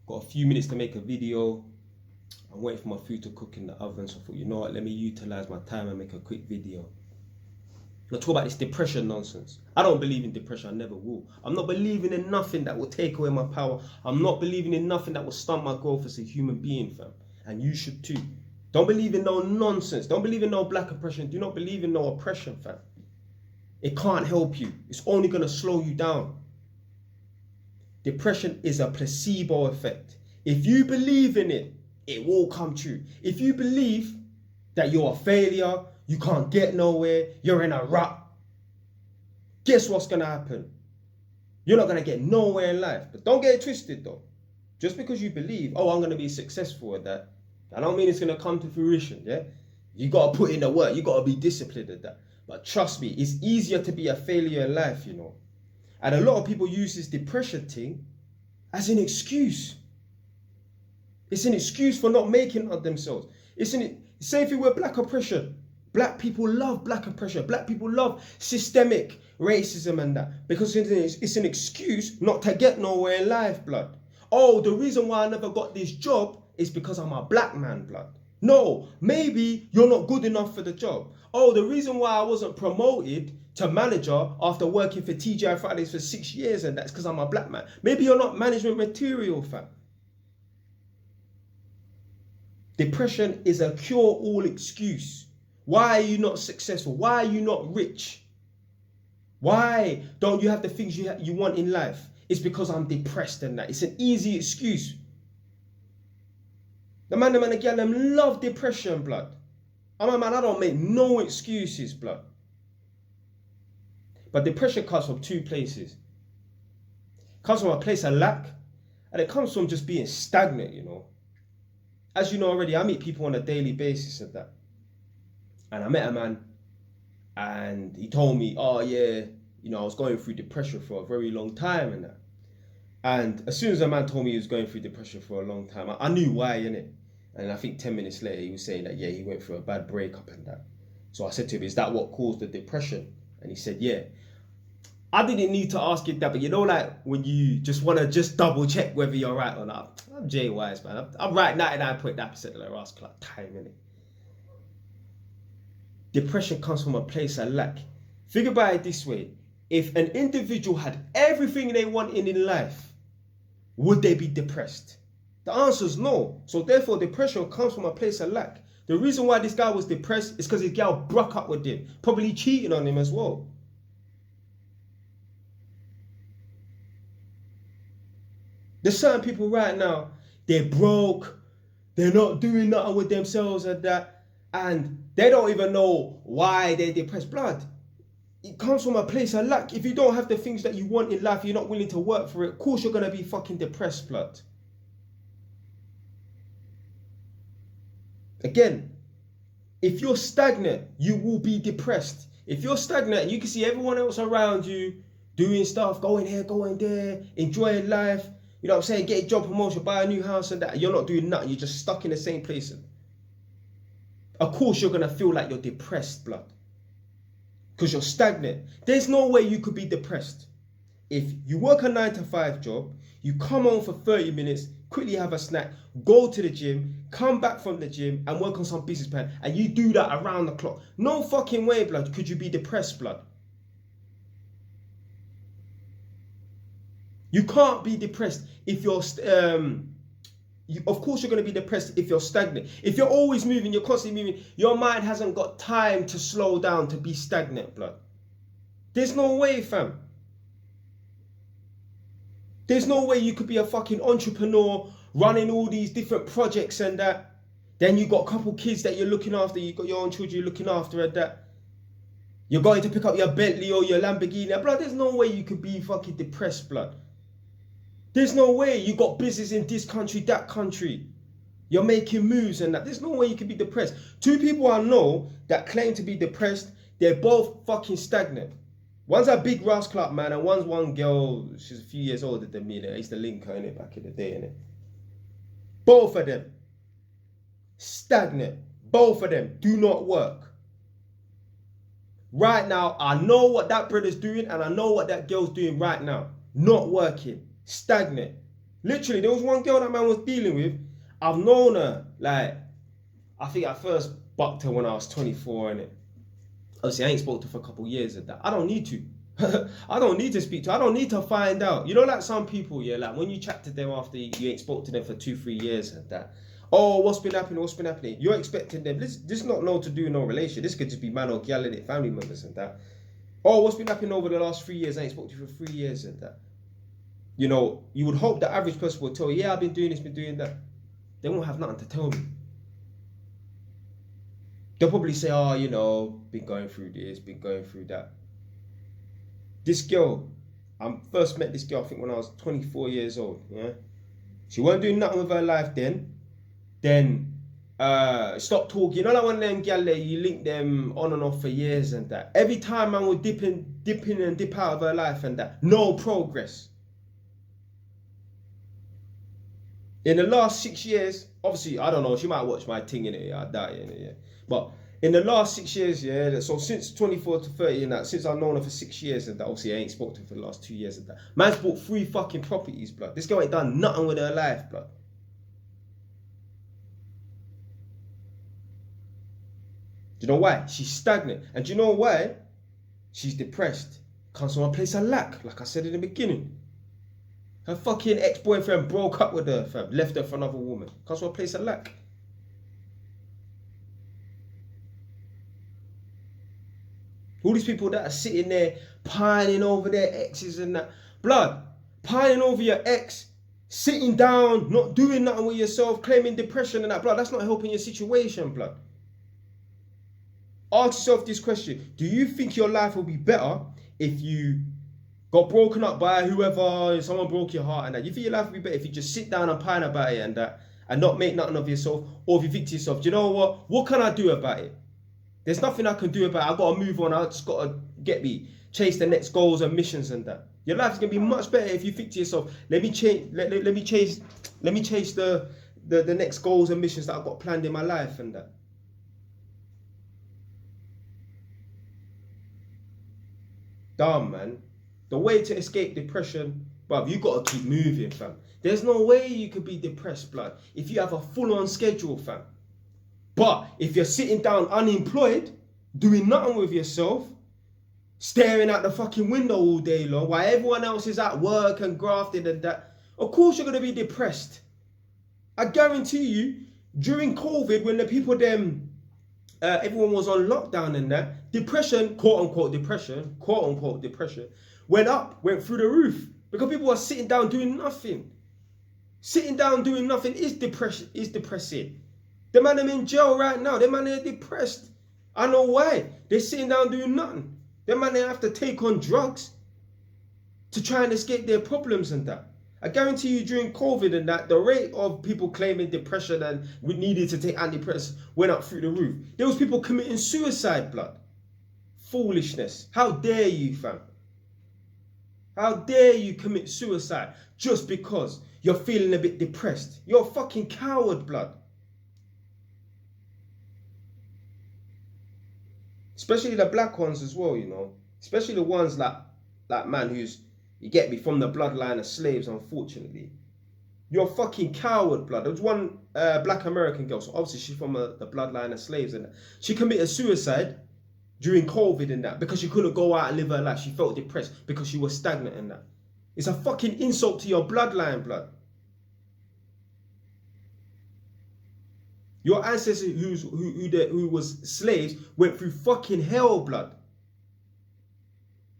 Got a few minutes to make a video. I'm waiting for my food to cook in the oven, so I thought, you know what, let me utilize my time and make a quick video. I'll talk about this depression nonsense. I don't believe in depression, I never will. I'm not believing in nothing that will take away my power. I'm not believing in nothing that will stunt my growth as a human being, fam. And you should too. Don't believe in no nonsense. Don't believe in no black oppression. Do not believe in no oppression, fam. It can't help you. It's only going to slow you down. Depression is a placebo effect. If you believe in it, it will come true. If you believe that you're a failure, you can't get nowhere, you're in a rut, guess what's going to happen? You're not going to get nowhere in life. But don't get it twisted though. Just because you believe, oh, I'm going to be successful at that, I don't mean it's going to come to fruition, yeah? You got to put in the work. You got to be disciplined at that. But trust me, it's easier to be a failure in life, you know. And a lot of people use this depression thing as an excuse. It's an excuse for not making it of themselves. Same thing with black oppression. Black people love black oppression. Black people love systemic racism and that. Because it's an excuse not to get nowhere in life, blood. Oh, the reason why I never got this job is because I'm a black man, blood. No, maybe you're not good enough for the job. Oh, the reason why I wasn't promoted to manager after working for TGI Fridays for 6 years and that's because I'm a black man. Maybe you're not management material, fam. Depression is a cure-all excuse. Why are you not successful? Why are you not rich? Why don't you have the things you want in life? It's because I'm depressed and that. It's an easy excuse. The man and girl them love depression, blood. I'm a man, I don't make no excuses, blood. But depression comes from two places. It comes from a place of lack, and it comes from just being stagnant, you know. As you know already, I meet people on a daily basis and that. And I met a man, and he told me, oh yeah, you know, I was going through depression for a very long time and that. And as soon as a man told me he was going through depression for a long time, I knew why, innit? And I think 10 minutes later, he was saying that, yeah, he went through a bad breakup and that. So I said to him, is that what caused the depression? And he said, yeah. I didn't need to ask him that, but you know, like when you just want to just double check whether you're right or not. I'm Jay Wise, man. I'm right 99.9% of the last time, innit? Depression comes from a place of lack. Think about it this way. If an individual had everything they wanted in life, would they be depressed? The answer is no. So therefore, depression comes from a place of lack. The reason why this guy was depressed is because his girl broke up with him, probably cheating on him as well. There's certain people right now, they're broke, they're not doing nothing with themselves and that, and they don't even know why they're depressed. Blood, it comes from a place of lack. If you don't have the things that you want in life, you're not willing to work for it, of course you're going to be fucking depressed, blood. Again, if you're stagnant, you will be depressed. If you're stagnant and you can see everyone else around you doing stuff, going here, going there, enjoying life, you know what I'm saying, get a job promotion, buy a new house and that, you're not doing nothing, you're just stuck in the same place. Of course you're going to feel like you're depressed, blood. Because you're stagnant. There's no way you could be depressed. If you work a 9-to-5 job, you come home for 30 minutes, quickly have a snack, go to the gym, come back from the gym and work on some business plan, and you do that around the clock. No fucking way, blood, could you be depressed, blood. You can't be depressed if you're, of course you're going to be depressed if you're stagnant. If you're always moving, you're constantly moving, your mind hasn't got time to slow down to be stagnant, blood. There's no way, fam. There's no way you could be a fucking entrepreneur running all these different projects and that. Then you got a couple kids that you're looking after. You got your own children you're looking after and that. You're going to pick up your Bentley or your Lamborghini. Blood, there's no way you could be fucking depressed, blood. There's no way. You got business in this country, that country. You're making moves and that. There's no way you could be depressed. Two people I know that claim to be depressed, they're both fucking stagnant. One's a big rascal man and one's one girl, she's a few years older than me. I used to link her in it back in the day, innit? Both of them stagnant. Both of them do not work. Right now, I know what that brother's doing and I know what that girl's doing right now. Not working. Stagnant. Literally, there was one girl that man was dealing with. I've known her, like, I think I first bucked her when I was 24, innit? Obviously, I ain't spoke to her for a couple of years at that. I don't need to. I don't need to speak to her. I don't need to find out. You know, like some people, yeah, like when you chat to them after you ain't spoke to them for 2-3 years and that. Oh, what's been happening? What's been happening? You're expecting them. This not know to do no relation. This could just be man or gal in it, family members and that. Oh, what's been happening over the last 3 years? I ain't spoke to you for 3 years and that. You know, you would hope the average person would tell you, yeah, I've been doing this, been doing that. They won't have nothing to tell me. They'll probably say, oh, you know, been going through this, been going through that. This girl, I first met this girl, I think when I was 24 years old, yeah? She weren't doing nothing with her life then. Then, stop talking. You know, like one of them gal there, you link them on and off for years and that. Every time man would dip in and dip out of her life and that. No progress. In the last 6 years, obviously, I don't know, she might watch my thing in it, yeah, I doubt it, yeah. But in the last 6 years, yeah, so since 24 to 30 and that, since I've known her for 6 years and that, obviously I ain't spoke to her for the last 2 years and that. Man's bought 3 fucking properties, blood. This girl ain't done nothing with her life, blood. Do you know why? She's stagnant. And do you know why? She's depressed. Comes from a place of lack, like I said in the beginning. Her fucking ex-boyfriend broke up with her, fam. Left her for another woman. Comes from a place of lack. All these people that are sitting there pining over their exes and that. Blood, pining over your ex, sitting down, not doing nothing with yourself, claiming depression and that. Blood, that's not helping your situation, blood. Ask yourself this question. Do you think your life will be better if you got broken up by whoever, someone broke your heart and that? You think your life will be better if you just sit down and pine about it and that, and not make nothing of yourself? Or if you think to yourself, do you know what? What can I do about it? There's nothing I can do about it. I've got to move on. I just got to chase the next goals and missions and that. Your life is going to be much better if you think to yourself, let me chase the next goals and missions that I've got planned in my life and that. Damn, man. The way to escape depression, bruv, you got to keep moving, fam. There's no way you could be depressed, blood, if you have a full-on schedule, fam. But if you're sitting down unemployed, doing nothing with yourself, staring at the fucking window all day long, while everyone else is at work and grafting and that, of course you're going to be depressed. I guarantee you, during COVID, when the people everyone was on lockdown and that, depression, quote-unquote depression, went through the roof. Because people were sitting down doing nothing. Sitting down doing nothing is depressing. The man them in jail right now, the man are depressed. I know why. They're sitting down doing nothing. The man they have to take on drugs to try and escape their problems and that. I guarantee you during COVID and that, the rate of people claiming depression and we needed to take antidepressants went up through the roof. There was people committing suicide, blood. Foolishness. How dare you, fam? How dare you commit suicide just because you're feeling a bit depressed? You're a fucking coward, blood. Especially the black ones as well, you know. Especially the ones like man who's, you get me, from the bloodline of slaves, unfortunately. You're a fucking coward, blood. There was one black American girl, so obviously she's from the bloodline of slaves, and she committed suicide during COVID and that because she couldn't go out and live her life. She felt depressed because she was stagnant and that. It's a fucking insult to your bloodline, blood. Your ancestors who was slaves went through fucking hell, blood.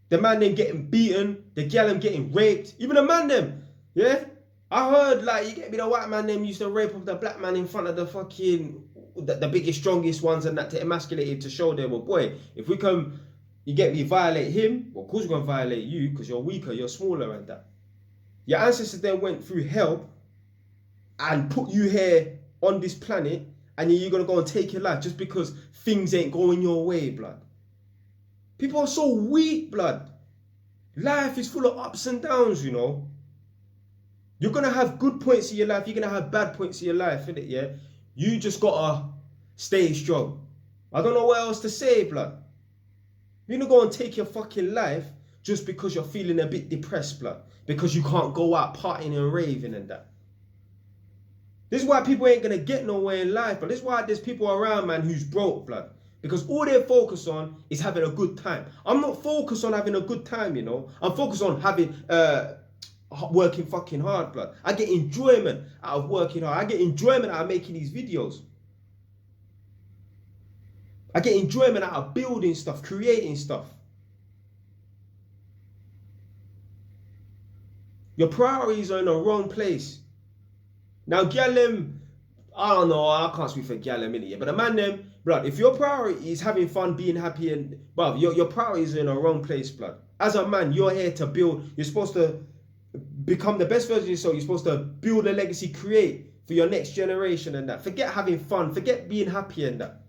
The man them getting beaten, the gal them getting raped, even the man them, yeah? I heard, like, you get me, the white man them used to rape up the black man in front of the fucking, the biggest, strongest ones and that, to emasculate him, to show them, well, boy, if we come, you get me, violate him, well, of course we're going to violate you, because you're weaker, you're smaller and that. Your ancestors then went through hell and put you here on this planet, and you're going to go and take your life just because things ain't going your way, blood. People are so weak, blood. Life is full of ups and downs, you know. You're going to have good points in your life. You're going to have bad points in your life, innit, yeah? You just got to stay strong. I don't know what else to say, blood. You're going to go and take your fucking life just because you're feeling a bit depressed, blood. Because you can't go out partying and raving and that. This is why people ain't going to get nowhere in life, but this is why there's people around, man, who's broke, blood. Because all they're focused on is having a good time. I'm not focused on having a good time, you know. I'm focused on having, working fucking hard, blood. I get enjoyment out of working hard. I get enjoyment out of making these videos. I get enjoyment out of building stuff, creating stuff. Your priorities are in the wrong place. Now, gyal, I don't know, I can't speak for gyal innit? But the man them, blood, if your priority is having fun, being happy, and bruv, your priorities are in the wrong place, blood. As a man, you're here to build. You're supposed to become the best version of yourself. You're supposed to build a legacy, create for your next generation and that. Forget having fun. Forget being happy and that.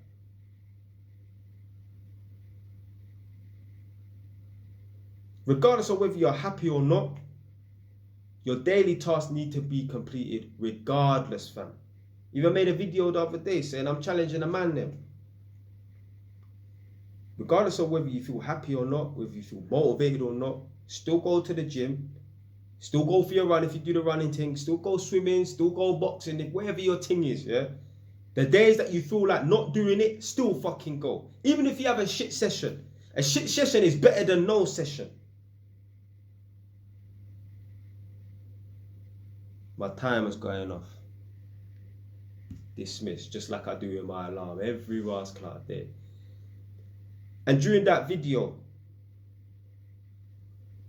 Regardless of whether you're happy or not, your daily tasks need to be completed regardless, fam. Even made a video the other day saying I'm challenging a man them. Regardless of whether you feel happy or not, whether you feel motivated or not, still go to the gym, still go for your run if you do the running thing, still go swimming, still go boxing, whatever your thing is, yeah? The days that you feel like not doing it, still fucking go. Even if you have a shit session is better than no session. My timer's going off. Dismissed, just like I do in my alarm every rascal day. And during that video,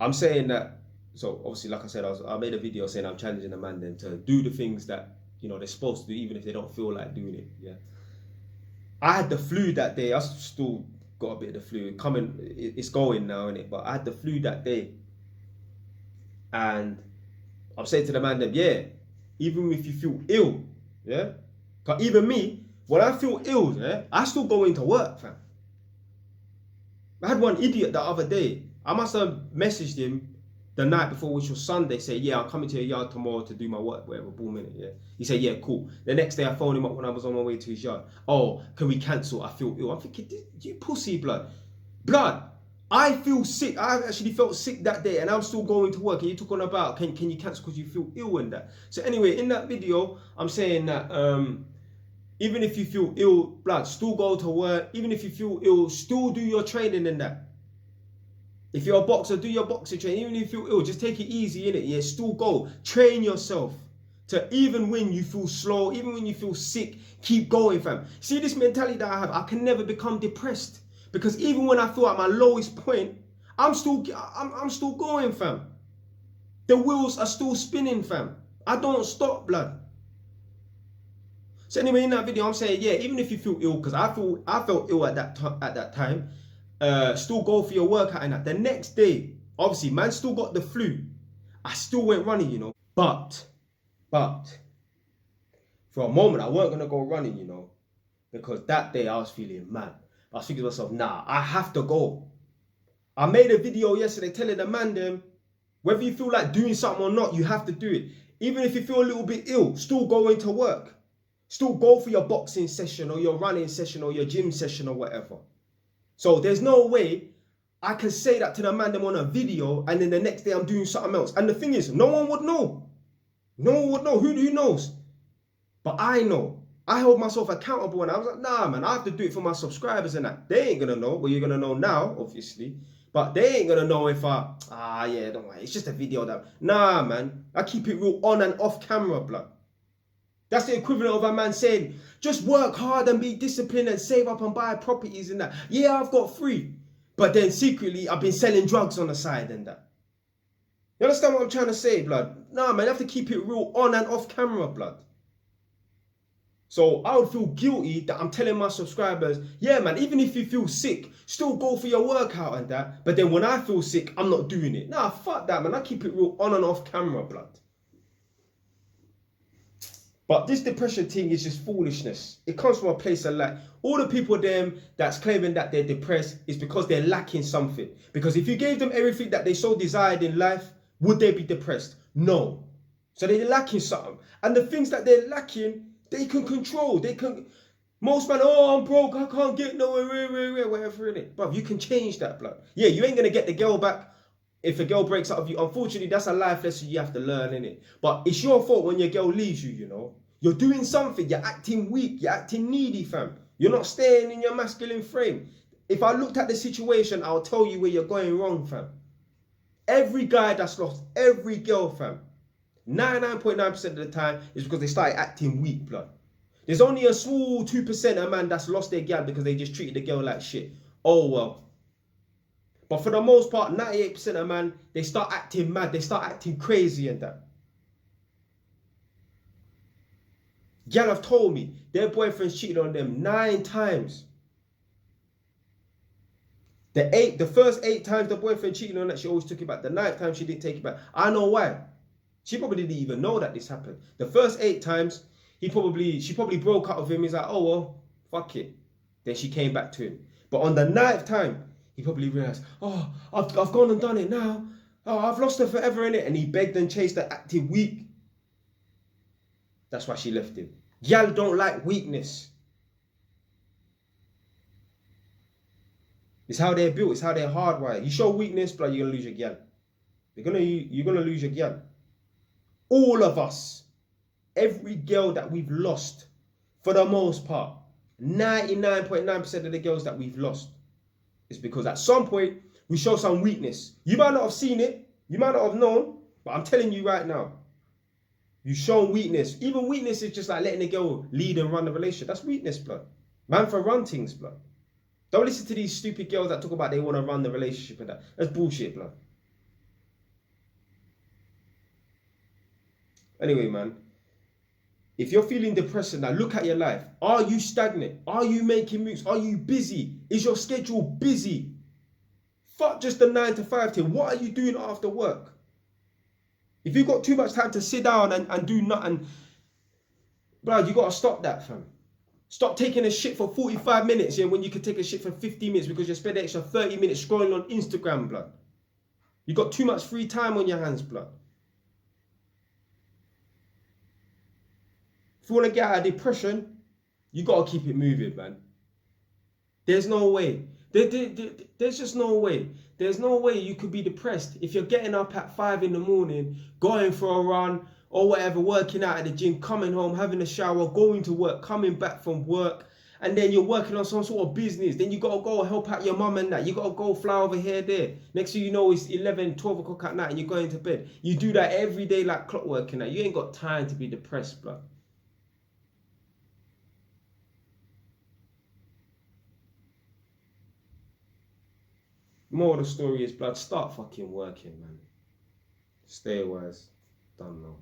I'm saying that, so obviously, like I said, I made a video saying I'm challenging a man then to do the things that, you know, they're supposed to do, even if they don't feel like doing it, yeah. I had the flu that day. I still got a bit of the flu. It's going now, innit? But I had the flu that day. And I'm saying to the man then, yeah, even if you feel ill, yeah? Because even me, when I feel ill, yeah, I still go into work, fam. I had one idiot the other day. I must have messaged him the night before, which was Sunday, say, yeah, I'm coming to your yard tomorrow to do my work, whatever, boom, minute, yeah. He said, yeah, cool. The next day I phoned him up when I was on my way to his yard. Oh, can we cancel? I feel ill. I'm thinking, you pussy, blood. Blood, I feel sick. I actually felt sick that day and I'm still going to work. And you talk on about, can you cancel because you feel ill and that. So anyway, in that video, I'm saying that even if you feel ill, blood, still go to work. Even if you feel ill, still do your training and that. If you're a boxer, do your boxing training. Even if you feel ill, just take it easy, innit? Yeah, still go. Train yourself to even when you feel slow, even when you feel sick, keep going, fam. See this mentality that I have, I can never become depressed. Because even when I feel at my lowest point, I'm still going, fam. The wheels are still spinning, fam. I don't stop, blood. So anyway, in that video, I'm saying, yeah, even if you feel ill, because I felt ill at that time, still go for your workout and that. The next day, obviously, man still got the flu. I still went running, you know. But, for a moment, I weren't going to go running, you know. Because that day, I was feeling mad. I was thinking to myself, nah, I have to go. I made a video yesterday telling the man them, whether you feel like doing something or not, you have to do it. Even if you feel a little bit ill, still go into work. Still go for your boxing session or your running session or your gym session or whatever. So there's no way I can say that to the man them on a video and then the next day I'm doing something else. And the thing is, no one would know. No one would know. Who knows? But I know. I hold myself accountable and I was like, nah, man, I have to do it for my subscribers and that. They ain't going to know. Well, you're going to know now, obviously. But they ain't going to know if yeah, don't worry. It's just a video that... Nah, man. I keep it real on and off camera, blood. That's the equivalent of a man saying, just work hard and be disciplined and save up and buy properties and that. Yeah, I've got 3. But then secretly, I've been selling drugs on the side and that. You understand what I'm trying to say, blood? Nah, man, you have to keep it real on and off camera, blood. So I would feel guilty that I'm telling my subscribers, yeah, man, even if you feel sick, still go for your workout and that. But then when I feel sick, I'm not doing it. Nah, fuck that, man. I keep it real on and off camera, blood. But this depression thing is just foolishness. It comes from a place of lack. All the people that's claiming that they're depressed is because they're lacking something. Because if you gave them everything that they so desired in life, would they be depressed? No. So they're lacking something. And the things that they're lacking, they can control. Most man, oh, I'm broke, I can't get nowhere, whatever in it. But you can change that, blood. Yeah, you ain't going to get the girl back If a girl breaks up with you, unfortunately, that's a life lesson you have to learn, innit? But it's your fault when your girl leaves you, you know? You're doing something, you're acting weak, you're acting needy, fam. You're not staying in your masculine frame. If I looked at the situation, I'll tell you where you're going wrong, fam. Every guy that's lost every girl, fam, 99.9% of the time is because they started acting weak, blood. There's only a small 2% of man that's lost their gal because they just treated the girl like shit. Oh, well. But for the most part, 98% of man, they start acting mad. They start acting crazy and that. Gal have told me their boyfriends cheated on them 9 times. The first 8 times the boyfriend cheated on that, she always took it back. The 9th time she didn't take it back. I know why. She probably didn't even know that this happened. The first 8 times, she probably broke up with him. He's like, oh well, fuck it. Then she came back to him. But on the 9th time, he probably realized, oh, I've gone and done it now. Oh, I've lost her forever, innit? And he begged and chased her, acted weak. That's why she left him. Gal don't like weakness. It's how they're built. It's how they're hardwired. You show weakness, blood, you're gonna lose your gal. You're gonna lose your gal. All of us, every girl that we've lost, for the most part, 99.9% of the girls that we've lost, is because at some point we show some weakness. You might not have seen it, you might not have known, but I'm telling you right now, you show weakness. Even weakness is just like letting a girl lead and run the relationship. That's weakness, blood. Man for run things, blood. Don't listen to these stupid girls that talk about they want to run the relationship and that. That's bullshit, blood. Anyway, man, if you're feeling depressed now, look at your life. Are you stagnant? Are you making moves? Are you busy? Is your schedule busy? Fuck just the 9 to 5 thing. What are you doing after work? If you've got too much time to sit down and do nothing, bro, you got to stop that, fam. Stop taking a shit for 45 minutes, yeah, when you could take a shit for 15 minutes because you spend an extra 30 minutes scrolling on Instagram, blood. You got too much free time on your hands, blood. If you want to get out of depression, you got to keep it moving, man. There's no way. There's just no way. There's no way you could be depressed if you're getting up at 5 in the morning, going for a run or whatever, working out at the gym, coming home, having a shower, going to work, coming back from work, and then you're working on some sort of business. Then you got to go help out your mum and that. You got to go fly over here, there. Next thing you know, it's 11, 12 o'clock at night and you're going to bed. You do that every day like clockwork and that. You ain't got time to be depressed, blood. More of the story is, blood, start fucking working, man. Stay wise. Done now.